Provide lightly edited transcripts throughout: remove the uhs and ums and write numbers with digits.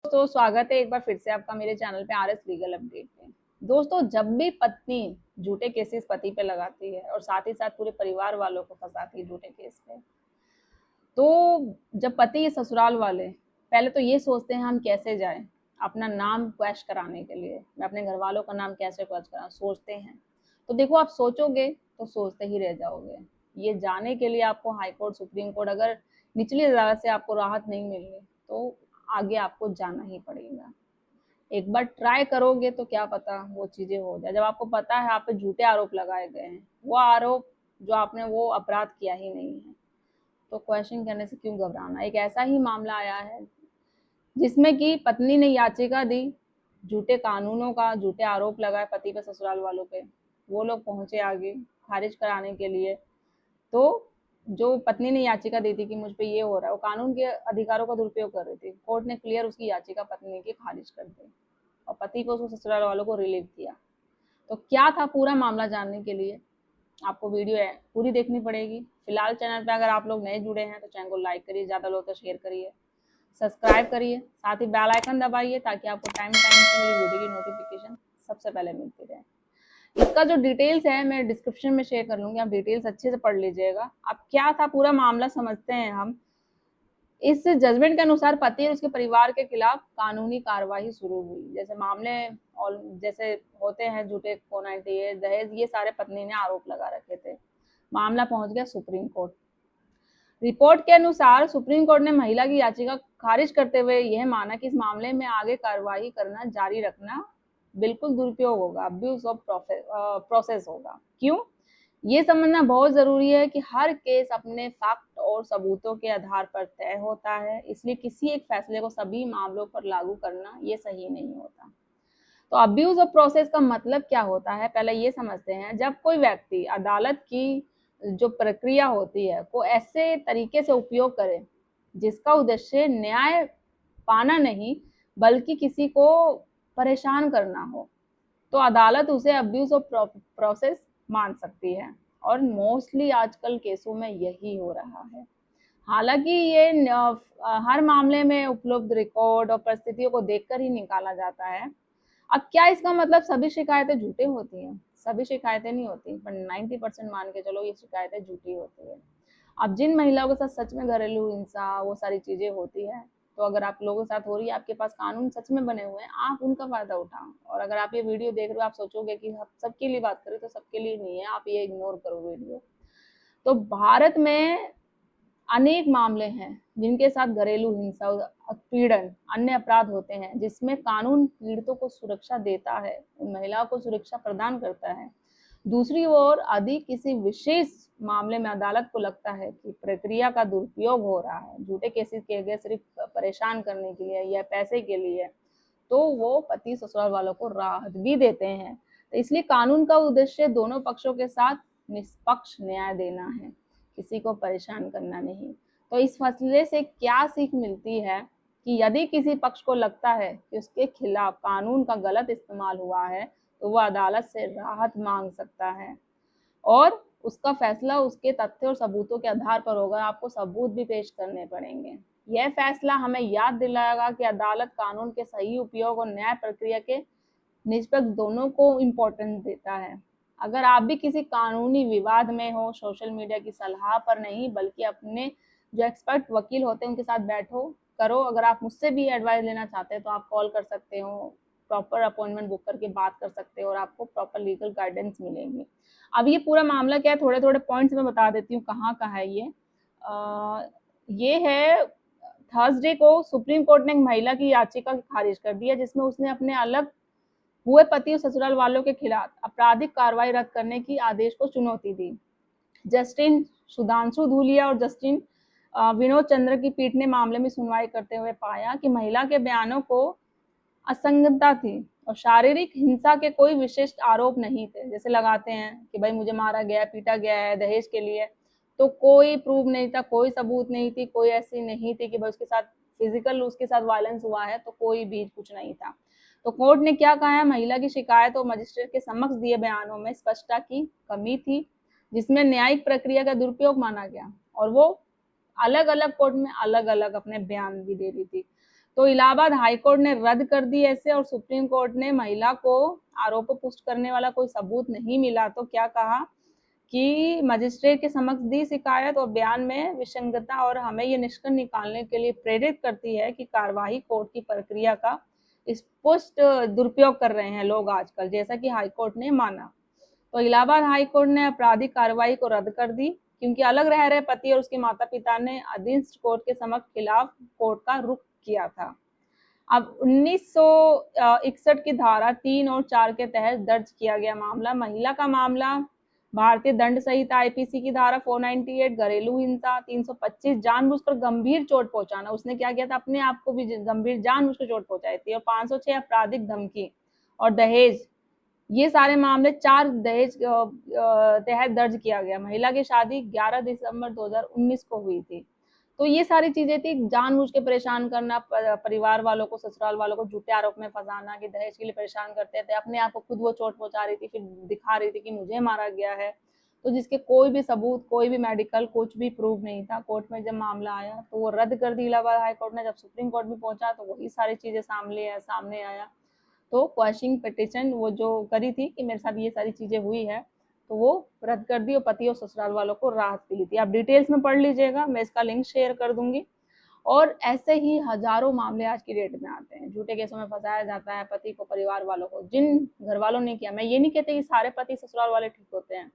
दोस्तों स्वागत है एक बार फिर से आपका मेरे चैनल पे आरएस लीगल अपडेट पे। दोस्तों जब भी पत्नी झूठे केसेस पति पे लगाती है और साथ ही साथ पूरे परिवार वालों को फंसाती है झूठे केस पे, तो जब पति ये ससुराल वाले पहले तो ये सोचते हैं हम कैसे जाएं अपना नाम क्वैश कराने के लिए, मैं अपने घर वालों का नाम कैसे क्वैश करा सोचते हैं। तो देखो आप सोचोगे तो सोचते ही रह जाओगे। ये जाने के लिए आपको हाई कोर्ट सुप्रीम कोर्ट अगर निचली अदालत से आपको राहत नहीं मिली तो आगे आपको जाना ही पड़ेगा। एक बार ट्राई करोगे तो क्या पता वो चीजें हो जाए। जब आपको पता है आप पे झूठे आरोप लगाए गए हैं, वो आरोप जो आपने वो अपराध किया ही नहीं है, तो क्वेश्चन करने से क्यों घबराना। एक ऐसा ही मामला आया है जिसमें कि पत्नी ने याचिका दी, झूठे कानूनों का झूठे आरोप लगाए पति पे ससुराल वालों पे, वो लोग पहुंचे आगे खारिज कराने के लिए। तो जो पत्नी ने याचिका दी थी कि मुझ पे ये हो रहा है, वो कानून के अधिकारों का दुरुपयोग कर रही थी, कोर्ट ने क्लियर उसकी याचिका पत्नी की खारिज कर दी और पति को उसको ससुराल वालों को रिलीव किया। तो क्या था पूरा मामला जानने के लिए आपको वीडियो है पूरी देखनी पड़ेगी। फिलहाल चैनल पे अगर आप लोग नए जुड़े हैं तो चैनल को लाइक करिए, ज़्यादा लोग तो शेयर करिए, सब्सक्राइब करिए, साथ ही बेल आइकन दबाइए ताकि आपको टाइम टाइम से मेरी वीडियो की नोटिफिकेशन सबसे पहले मिलती रहे। इसका जो डिटेल्स है मैं डिस्क्रिप्शन में शेयर कर लूंगी, आप डिटेल्स अच्छे से पढ़ लीजिएगा। अब क्या था पूरा मामला समझते हैं हम। इस जजमेंट के अनुसार पति और उसके परिवार के खिलाफ कानूनी कार्रवाई शुरू हुई। जैसे मामले और जैसे होते हैं झूठे फोनाइटी दहेज, ये सारे पत्नी ने आरोप लगा रखे थे। मामला पहुंच गया सुप्रीम कोर्ट। रिपोर्ट के अनुसार सुप्रीम कोर्ट ने महिला की याचिका खारिज करते हुए यह माना कि इस मामले में आगे कार्रवाई करना जारी रखना बिल्कुल दुरुपयोग होगा, अब्यूज ऑफ प्रोसेस होगा। क्यों, ये समझना बहुत जरूरी है कि हर केस अपने फैक्ट और सबूतों के आधार पर तय होता है, इसलिए किसी एक फैसले को सभी मामलों पर लागू करना ये सही नहीं होता। तो अब्यूज ऑफ प्रोसेस का मतलब क्या होता है, पहले ये समझते हैं। जब कोई व्यक्ति अदालत की जो प्रक्रिया होती है को ऐसे तरीके से उपयोग करे जिसका उद्देश्य न्याय पाना नहीं बल्कि किसी को परेशान करना हो, तो अदालत उसे अब्यूज ऑफ प्रोसेस मान सकती है। और मोस्टली आजकल केसों में यही हो रहा है। हालांकि ये हर मामले में उपलब्ध रिकॉर्ड और परिस्थितियों को देखकर ही निकाला जाता है। अब क्या इसका मतलब सभी शिकायतें झूठी होती हैं? सभी शिकायतें नहीं होती, पर 90% मान के चलो ये शिकायतें झूठी होती है। अब जिन महिलाओं के साथ सच में घरेलू हिंसा वो सारी चीजें होती है, तो अगर आप लोगों के साथ हो रही है, आपके पास कानून सच में बने हुए हैं, आप उनका फायदा उठाओ। और अगर आप ये वीडियो देख रहे हो आप सोचोगे कि हम सबके लिए बात करें, तो सबके लिए नहीं है, आप ये इग्नोर करो वीडियो। तो भारत में अनेक मामले हैं जिनके साथ घरेलू हिंसा, उत्पीड़न, अन्य अपराध होते हैं जिसमें कानून पीड़ितों को सुरक्षा देता है, उन महिलाओं को सुरक्षा प्रदान करता है। दूसरी ओर यदि किसी विशेष मामले में अदालत को लगता है कि प्रक्रिया का दुरुपयोग हो रहा है, झूठे केसेस किए गए सिर्फ परेशान करने के लिए या पैसे के लिए, तो वो पति ससुराल वालों को राहत भी देते हैं। तो इसलिए कानून का उद्देश्य दोनों पक्षों के साथ निष्पक्ष न्याय देना है, किसी को परेशान करना नहीं। तो इस फैसले से क्या सीख मिलती है कि यदि किसी पक्ष को लगता है कि उसके खिलाफ कानून का गलत इस्तेमाल हुआ है तो वह अदालत से राहत मांग सकता है और उसका फैसला उसके तथ्य और सबूतों के आधार पर होगा। आपको सबूत भी पेश करने पड़ेंगे। यह फैसला हमें याद दिलाएगा कि अदालत कानून के सही उपयोग और न्याय प्रक्रिया के निष्पक्ष दोनों को इम्पोर्टेंस देता है। अगर आप भी किसी कानूनी विवाद में हो, सोशल मीडिया की सलाह पर नहीं बल्कि अपने जो एक्सपर्ट वकील होते हैं उनके साथ बैठो करो। अगर आप मुझसे भी एडवाइस लेना चाहते हैं तो आप कॉल कर सकते हो, प्रॉपर अपॉइंटमेंट बुक करके बात कर सकते हो और आपको प्रॉपर लीगल गाइडेंस मिलेंगी। अब ये पूरा मामला क्या है, थोड़े थोड़े पॉइंट्स में बता देती हूँ कहाँ का है ये है थर्सडे को सुप्रीम कोर्ट ने एक महिला की याचिका खारिज कर दिया जिसमें उसने अपने अलग हुए पति और ससुराल वालों के खिलाफ आपराधिक कार्रवाई रद्द करने की आदेश को चुनौती दी। जस्टिन सुधांशु धूलिया और जस्टिन विनोद चंद्र की पीठ ने मामले में सुनवाई करते हुए पाया कि महिला के बयानों को असंगतता थी और शारीरिक हिंसा के कोई विशिष्ट आरोप नहीं थे। जैसे लगाते हैं कि भाई मुझे मारा गया, पीटा गया है दहेज के लिए, तो कोई प्रूफ नहीं था, कोई सबूत नहीं थी, कोई ऐसी नहीं थी कि भाई उसके साथ फिजिकल उसके साथ वायलेंस हुआ है, तो कोई भी कुछ नहीं था। तो कोर्ट ने क्या कहा है, महिला की शिकायत और मजिस्ट्रेट के समक्ष दिए बयानों में स्पष्टता की कमी थी जिसमें न्यायिक प्रक्रिया का दुरुपयोग माना गया और वो अलग अलग कोर्ट में अलग अलग अपने बयान भी दे रही थी। तो इलाहाबाद हाई कोर्ट ने रद्द कर दी ऐसे, और सुप्रीम कोर्ट ने महिला को आरोप पुष्ट करने वाला कोई सबूत नहीं मिला तो क्या कहा कि मजिस्ट्रेट के समक्ष दी शिकायत और बयान में विसंगतता और हमें ये निष्कर्ष निकालने के लिए प्रेरित करती है कि कार्यवाही कोर्ट की प्रक्रिया का स्पष्ट दुरुपयोग कर रहे हैं लोग आजकल, जैसा कि हाईकोर्ट ने माना। तो इलाहाबाद हाई कोर्ट ने आपराधिक कार्रवाई को रद्द कर दी क्योंकि अलग रह रहे पति और उसके माता पिता ने अधीनस्थ कोर्ट के समक्ष खिलाफ कोर्ट का रुख किया था। अब 1961 की धारा 3 और 4 के तहत दर्ज किया गया मामला, महिला का मामला भारतीय दंड संहिता आईपीसी की धारा 498 घरेलू हिंसा, 325 जानबूझकर गंभीर चोट पहुंचाना, उसने क्या किया था, अपने आप को भी गंभीर जानबूझकर चोट पहुंचाई थी, और 506 आपराधिक धमकी और दहेज, ये सारे मामले 4 दहेज तहत दर्ज किया गया। महिला की शादी 11 दिसंबर 2019 को हुई थी। तो ये सारी चीजें थी, जानबूझ के परेशान करना, परिवार वालों को, ससुराल वालों को झूठे आरोप में फंसाना कि दहेज के लिए परेशान करते थे, अपने आप को खुद वो चोट पहुंचा रही थी, फिर दिखा रही थी कि मुझे मारा गया है, तो जिसके कोई भी सबूत, कोई भी मेडिकल, कुछ भी प्रूफ नहीं था। कोर्ट में जब मामला आया तो वो रद्द कर दी इलाहाबाद हाई कोर्ट ने। जब सुप्रीम कोर्ट में पहुंचा तो वही सारी चीजें सामने आया। तो क्वेश्चनिंग पिटिशन वो जो करी थी कि मेरे साथ ये सारी चीजें हुई है, तो वो रद्द कर दी और पति और ससुराल वालों को राहत मिली थी। आप डिटेल्स में पढ़ लीजिएगा, मैं इसका लिंक शेयर कर दूंगी। और ऐसे ही हजारों मामले आज की डेट में आते हैं, झूठे केसों में फंसाया जाता है पति को, परिवार वालों को, जिन घर वालों ने किया। मैं ये नहीं कहती कि सारे पति ससुराल वाले ठीक होते हैं,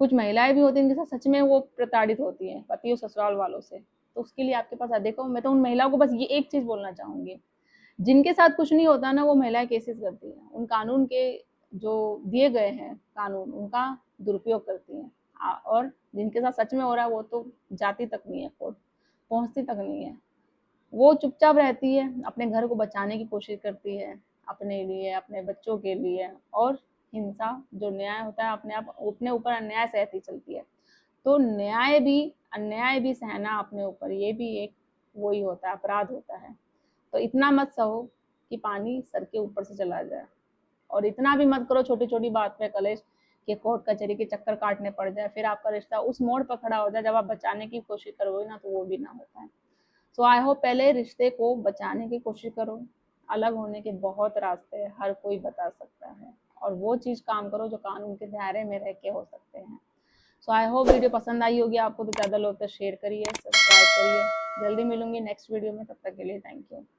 कुछ महिलाएं भी होती हैं जिनके साथ सच में वो प्रताड़ित होती हैं पति और ससुराल वालों से। तो उसके लिए आपके पास देखो, मैं तो उन महिलाओं को बस ये एक चीज बोलना चाहूंगी, जिनके साथ कुछ नहीं होता ना, वो महिलाएं केसेस करती हैं, उन कानून के जो दिए गए हैं कानून, उनका दुरुपयोग करती हैं। और जिनके साथ सच में हो रहा है वो तो जाती तक नहीं है, कोर्ट पहुंचती तक नहीं है, वो चुपचाप रहती है, अपने घर को बचाने की कोशिश करती है, अपने लिए, अपने बच्चों के लिए। और हिंसा जो न्याय होता है अपने ऊपर अन्याय सहती चलती है। तो न्याय भी अन्याय भी सहना अपने ऊपर, ये भी एक वही होता है, अपराध होता है। तो इतना मत सहो कि पानी सर के ऊपर से चला जाए, और इतना भी मत करो छोटी छोटी बात पे कलेश कि कोर्ट कचहरी के चक्कर काटने पड़ जाए, फिर आपका रिश्ता उस मोड़ पर खड़ा हो जाए जब आप बचाने की कोशिश करोगे ना, तो वो भी ना होता है। सो आई होप पहले रिश्ते को बचाने की कोशिश करो। अलग होने के बहुत रास्ते हैं, हर कोई बता सकता है, और वो चीज़ काम करो जो कानून के दायरे में रह के हो सकते हैं। सो आई होप वीडियो पसंद आई होगी आपको, तो ज़्यादा लोग तक शेयर करिए, सब्सक्राइब करिए। जल्दी मिलूंगी नेक्स्ट वीडियो में, तब तक के लिए थैंक यू।